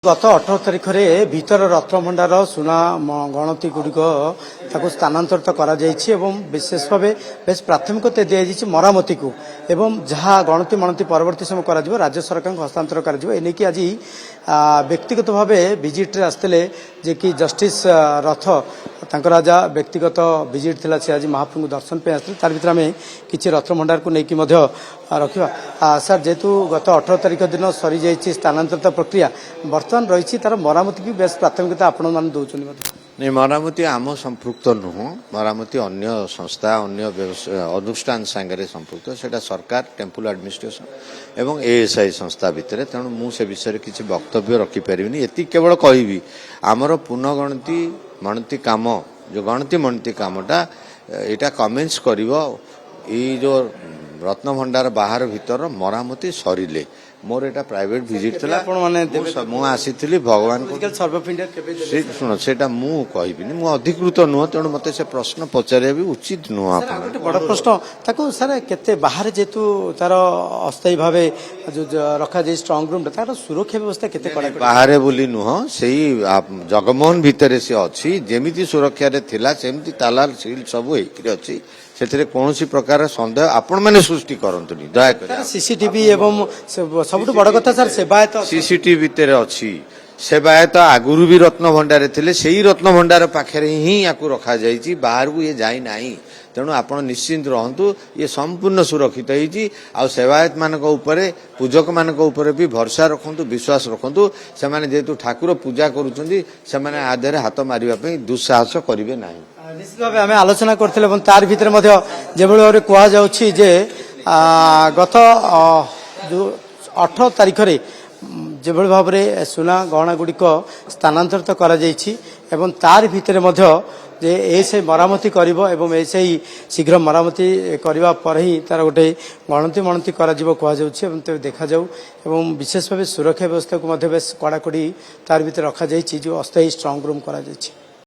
गत 18 तारिख में भीतर रत्नभंडार सुना गणति गुड़िक स्थानांतरित विशेष भाव बेस प्राथमिकता दी मरामती को एवं जहाँ गणति मणति परवर्ती समय कर राज्य सरकार हस्तांतर कर आज व्यक्तिगत भाव विजिट आसते जे कि जस्टिस रथ तांकर आज व्यक्तिगत विजिट थिला से आज महाप्रभु दर्शन पे आसते तार भीतर आम कि रत्नभंडार को लेकिन रखा सर जेहेतु गत 18 तारिख दिन सरी जाइए स्थानांतरित प्रक्रिया बर्तमान रही तार मरामती की बेस प्राथमिकता आपण मैंने दौरान नहीं मरामती आम संपृक्त नुह मरामती अन्य संस्था अन्य अनुष्ठान सांगे संपृक्त से सरकार टेम्पल एडमिनिस्ट्रेशन एवं एएसआई संस्था भितर तेणु मुझे विषय किसी वक्तव्य रखिपर ये केवल कहबी आमर पुनर्गणति मणति कम जो गणति मणति कमटा यहाँ कमेन्स कर जो रत्नभंडार बाहर भीतर मरामती सरिले मोर एटा प्राइवेट विजिट थिला मु आसी भगवान शुण से कहबिनी मु अधिकृत नुह तेणु मत से प्रश्न पचारे भी उचित नुह बड़ प्रश्न ताको सर केते बाहर जेतु तार अस्थायी भाव जो रखा जाए स्ट्रांग रूम तार सुरक्षा व्यवस्था केते कड़ा बाहर बोली नुह से जगमोहन भितर से अच्छी जेमिति सुरक्षा रे थिला सेमिति ताला सील सब अच्छी से कौन प्रकार सन्देह आपण मैंने सृष्टि करतुनी दया सीसीटीवी एवं सब बड़ कथा सर सेवायत सीसीटीवी भितर अच्छी सेवायत आगुरी भी रत्नभंडार थे से ही रत्नभंडार पाखे ही या रखा जाइए बाहर को ये जाई नहीं तेणु आप निश्चिंत रहतु ये संपूर्ण सुरक्षित हो सेवायत मानक पूजक मानक भी भरसा रखु विश्वास रखु से जेहेतु ठाकुर पूजा करुँच आधे हाथ मारे दुस्साहस करेंगे ना निश्चित भाव आम आलोचना करते तार भितर जो भाव कहुच्छी गत जो 18 तारिख में जो भाव में सुना गहना गुड़िक स्थानांतरित कर तार भितर जे ऐसे मरामती कर ऐसे शीघ्र मरामती करने पर ही तार गोटे गणति मणति कर देखा जाऊ विशेष भाव सुरक्षा व्यवस्था को बेस कड़ाकड़ी तार भीतर रखा जो अस्थायी स्ट्रांग रूम कर